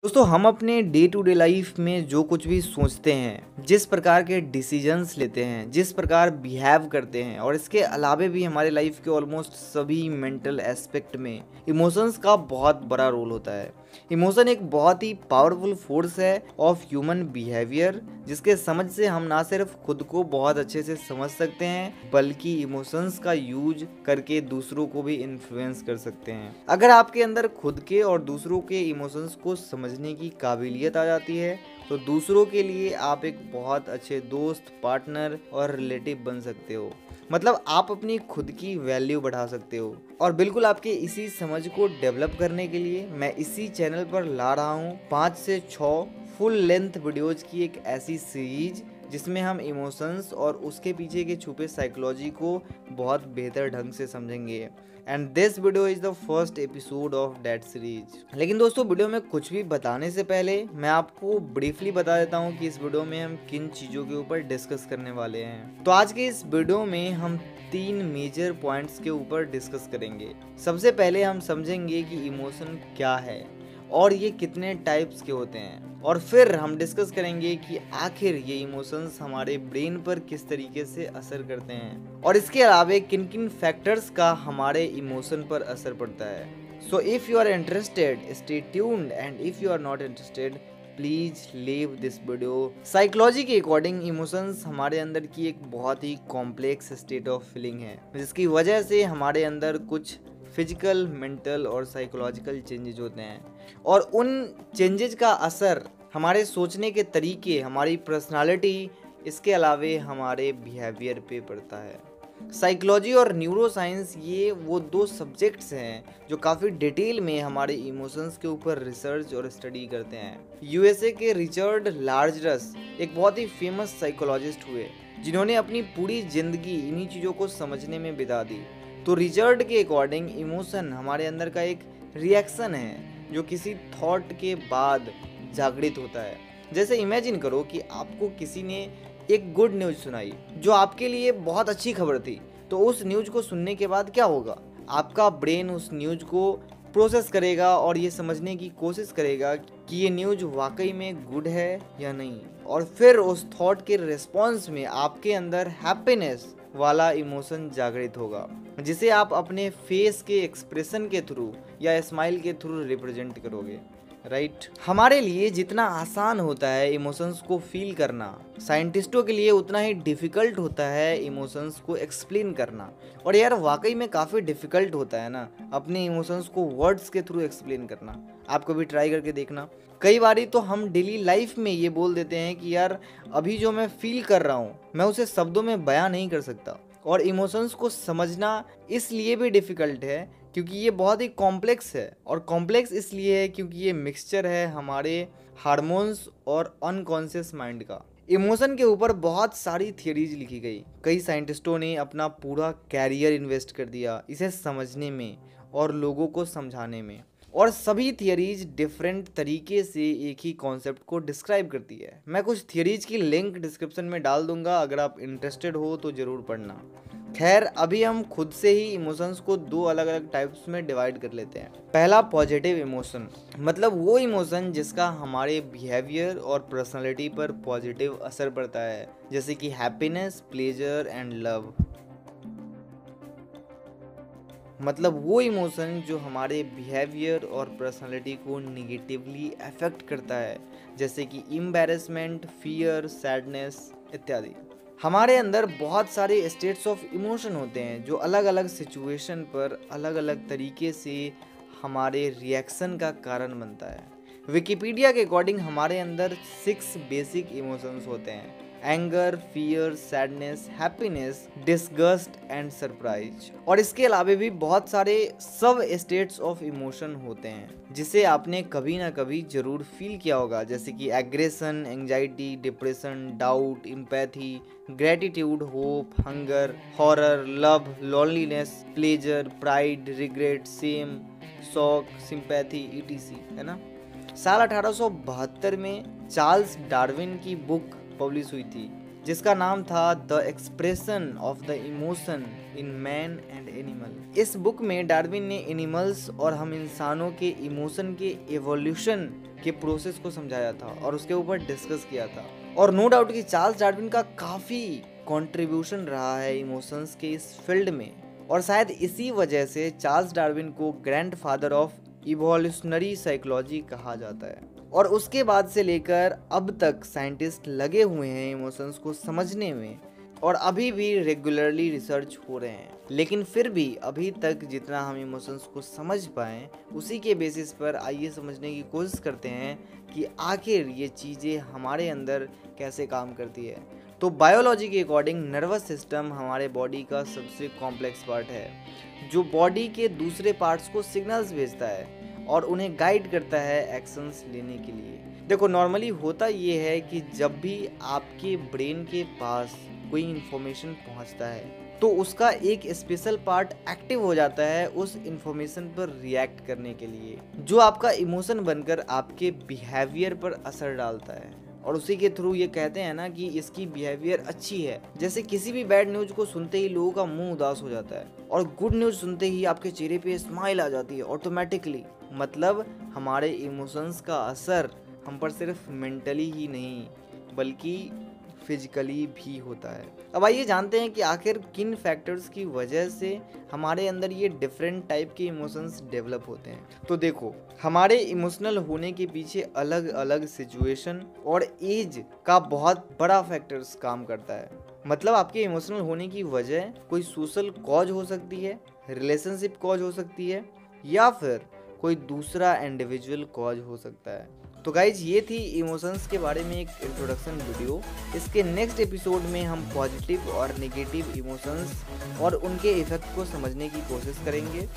दोस्तों हम अपने डे टू डे लाइफ में जो कुछ भी सोचते हैं, जिस प्रकार के डिसीजंस लेते हैं, जिस प्रकार बिहेव करते हैं और इसके अलावे भी हमारे लाइफ के ऑलमोस्ट सभी मेंटल एस्पेक्ट में इमोशंस का बहुत बड़ा रोल होता है। इमोशन एक बहुत ही पावरफुल फोर्स है ऑफ ह्यूमन बिहेवियर, जिसके समझ से हम ना सिर्फ खुद को बहुत अच्छे से समझ सकते हैं बल्कि इमोशंस का यूज करके दूसरों को भी इन्फ्लुएंस कर सकते हैं। अगर आपके अंदर खुद के और दूसरों के इमोशंस को समझने की काबिलियत आ जाती है तो दूसरों के लिए आप एक बहुत अच्छे दोस्त, पार्टनर और रिलेटिव बन सकते हो। मतलब आप अपनी खुद की वैल्यू बढ़ा सकते हो। और बिल्कुल आपके इसी समझ को डेवलप करने के लिए मैं इसी चैनल पर ला रहा हूँ 5 से 6 फुल लेंथ वीडियोज की एक ऐसी सीरीज जिसमें हम इमोशंस और उसके पीछे के छुपे साइकोलॉजी को बहुत बेहतर ढंग से समझेंगे। And this video is the first episode of that series. लेकिन दोस्तों वीडियो में कुछ भी बताने से पहले मैं आपको ब्रीफली बता देता हूँ कि इस वीडियो में हम किन चीज़ों के ऊपर डिस्कस करने वाले हैं। तो आज के इस वीडियो में हम 3 मेजर पॉइंट्स के ऊपर डिस्कस करेंगे। सबसे पहले हम समझेंगे कि इमोशन क्या है और ये कितने टाइप्स के होते हैं, और फिर हम डिस्कस करेंगे कि आखिर ये इमोशंस हमारे ब्रेन पर किस तरीके से असर करते हैं और इसके अलावा किन किन फैक्टर्स का हमारे इमोशन पर असर पड़ता है। So if you are interested stay tuned and if you are not interested please leave this video. Psychology के अकॉर्डिंग इमोशंस हमारे अंदर की एक बहुत ही कॉम्प्लेक्स स्टेट ऑफ फीलिंग है, जिसकी वजह से हमारे अंदर कुछ फिजिकल, मेंटल और साइकोलॉजिकल चेंजेज होते हैं और उन चेंजेज का असर हमारे सोचने के तरीके, हमारी पर्सनालिटी, इसके अलावे हमारे बिहेवियर पे पड़ता है। साइकोलॉजी और न्यूरो साइंस ये वो दो सब्जेक्ट्स हैं जो काफ़ी डिटेल में हमारे इमोशंस के ऊपर रिसर्च और स्टडी करते हैं। यूएसए के रिचर्ड लार्जरस एक बहुत ही फेमस साइकोलॉजिस्ट हुए जिन्होंने अपनी पूरी ज़िंदगी इन्हीं चीज़ों को समझने में बिता दी। तो रिचर्ड के अकॉर्डिंग इमोशन हमारे अंदर का एक रिएक्शन है जो किसी थॉट के बाद जागृत होता है। जैसे इमेजिन करो कि आपको किसी ने एक गुड न्यूज़ सुनाई जो आपके लिए बहुत अच्छी खबर थी, तो उस न्यूज़ को सुनने के बाद क्या होगा? आपका ब्रेन उस न्यूज़ को प्रोसेस करेगा और ये समझने की कोशिश करेगा कि ये न्यूज़ वाकई में गुड है या नहीं, और फिर उस थॉट के रिस्पॉन्स में आपके अंदर हैप्पीनेस वाला इमोशन जागृत होगा, जिसे आप अपने फेस के एक्सप्रेशन के थ्रू या स्माइल के थ्रू रिप्रेजेंट करोगे। राइट हमारे लिए जितना आसान होता है इमोशंस को फील करना, साइंटिस्टों के लिए उतना ही डिफ़िकल्ट होता है इमोशंस को एक्सप्लेन करना। और यार वाकई में काफ़ी डिफ़िकल्ट होता है ना अपने इमोशंस को वर्ड्स के थ्रू एक्सप्लेन करना। आप कभी ट्राई करके देखना। कई बारी तो हम डेली लाइफ में ये बोल देते हैं कि यार अभी जो मैं फील कर रहा हूँ मैं उसे शब्दों में बयां नहीं कर सकता। और इमोशंस को समझना इसलिए भी डिफ़िकल्ट है क्योंकि ये बहुत ही कॉम्प्लेक्स है, और कॉम्प्लेक्स इसलिए है क्योंकि ये मिक्सचर है हमारे हार्मोन्स और अनकॉन्शियस माइंड का। इमोशन के ऊपर बहुत सारी थियरीज लिखी गई। कई साइंटिस्टों ने अपना पूरा कैरियर इन्वेस्ट कर दिया इसे समझने में और लोगों को समझाने में, और सभी थियरीज डिफरेंट तरीके से एक ही कॉन्सेप्ट को डिस्क्राइब करती है। मैं कुछ थियरीज की लिंक डिस्क्रिप्शन में डाल दूंगा, अगर आप इंटरेस्टेड हो तो ज़रूर पढ़ना। खैर अभी हम खुद से ही इमोशंस को 2 अलग अलग टाइप्स में डिवाइड कर लेते हैं। पहला पॉजिटिव इमोशन, मतलब वो इमोशन जिसका हमारे बिहेवियर और पर्सनालिटी पर पॉजिटिव असर पड़ता है, जैसे कि हैप्पीनेस, प्लेजर एंड लव। मतलब वो इमोशन जो हमारे बिहेवियर और पर्सनालिटी को निगेटिवली अफेक्ट करता है, जैसे कि एम्बैरेसमेंट, फियर, सैडनेस इत्यादि। हमारे अंदर बहुत सारे स्टेट्स ऑफ इमोशन होते हैं जो अलग अलग सिचुएशन पर अलग अलग तरीके से हमारे रिएक्शन का कारण बनता है। विकिपीडिया के अकॉर्डिंग हमारे अंदर 6 बेसिक इमोशंस होते हैं: anger, fear, sadness, happiness, disgust and surprise. और इसके अलावा भी बहुत सारे सब स्टेट्स ऑफ इमोशन होते हैं जिसे आपने कभी ना कभी जरूर फील किया होगा, जैसे कि aggression, anxiety, depression, doubt, empathy, gratitude, hope, hunger, horror, love, loneliness, pleasure, pride, regret, same, shock, sympathy, etc, है ना। साल 1872 में चार्ल्स डार्विन की बुक पब्लिश हुई थी जिसका नाम था the expression of the emotion in man and animal. इस बुक में डार्विन ने एनिमल्स और हम इंसानों के इमोशन के एवोल्यूशन के प्रोसेस को समझाया था और उसके ऊपर डिस्कस किया था। और नो डाउट कि चार्ल्स डार्विन का काफ़ी कंट्रीब्यूशन रहा है इमोशंस के इस फील्ड में, और शायद इसी वजह से चार्ल्स डार्विन को ग्रैंडफादर ऑफ इवोल्यूशनरी साइकोलॉजी कहा जाता है। और उसके बाद से लेकर अब तक साइंटिस्ट लगे हुए हैं इमोशंस को समझने में, और अभी भी रेगुलरली रिसर्च हो रहे हैं। लेकिन फिर भी अभी तक जितना हम इमोशंस को समझ पाएँ उसी के बेसिस पर आइए समझने की कोशिश करते हैं कि आखिर ये चीज़ें हमारे अंदर कैसे काम करती है। तो बायोलॉजी के अकॉर्डिंग नर्वस सिस्टम हमारे बॉडी का सबसे कॉम्प्लेक्स पार्ट है, जो बॉडी के दूसरे पार्ट्स को सिग्नल्स भेजता है और उन्हें गाइड करता है एक्शंस लेने के लिए। देखो, नॉर्मली होता ये है कि जब भी आपके ब्रेन के पास कोई इन्फॉर्मेशन पहुंचता है तो उसका एक स्पेशल पार्ट एक्टिव हो जाता है उस इन्फॉर्मेशन पर रिएक्ट करने के लिए, जो आपका इमोशन बनकर आपके बिहेवियर पर असर डालता है। और उसी के थ्रू ये कहते हैं ना कि इसकी बिहेवियर अच्छी है। जैसे किसी भी बैड न्यूज को सुनते ही लोगों का मुंह उदास हो जाता है और गुड न्यूज सुनते ही आपके चेहरे पे स्माइल आ जाती है ऑटोमेटिकली। मतलब हमारे इमोशंस का असर हम पर सिर्फ मेंटली ही नहीं बल्कि फिजिकली भी होता है। अब आइए जानते हैं कि आखिर किन फैक्टर्स की वजह से हमारे अंदर ये डिफरेंट टाइप के इमोशंस डेवलप होते हैं। तो देखो, हमारे इमोशनल होने के पीछे अलग अलग सिचुएशन और एज का बहुत बड़ा फैक्टर्स काम करता है। मतलब आपके इमोशनल होने की वजह कोई सोशल कॉज हो सकती है, रिलेशनशिप कॉज हो सकती है, या फिर कोई दूसरा इंडिविजुअल कॉज हो सकता है। तो गाइज, ये थी इमोशंस के बारे में एक इंट्रोडक्शन वीडियो। इसके नेक्स्ट एपिसोड में हम पॉजिटिव और नेगेटिव इमोशंस और उनके इफेक्ट को समझने की कोशिश करेंगे।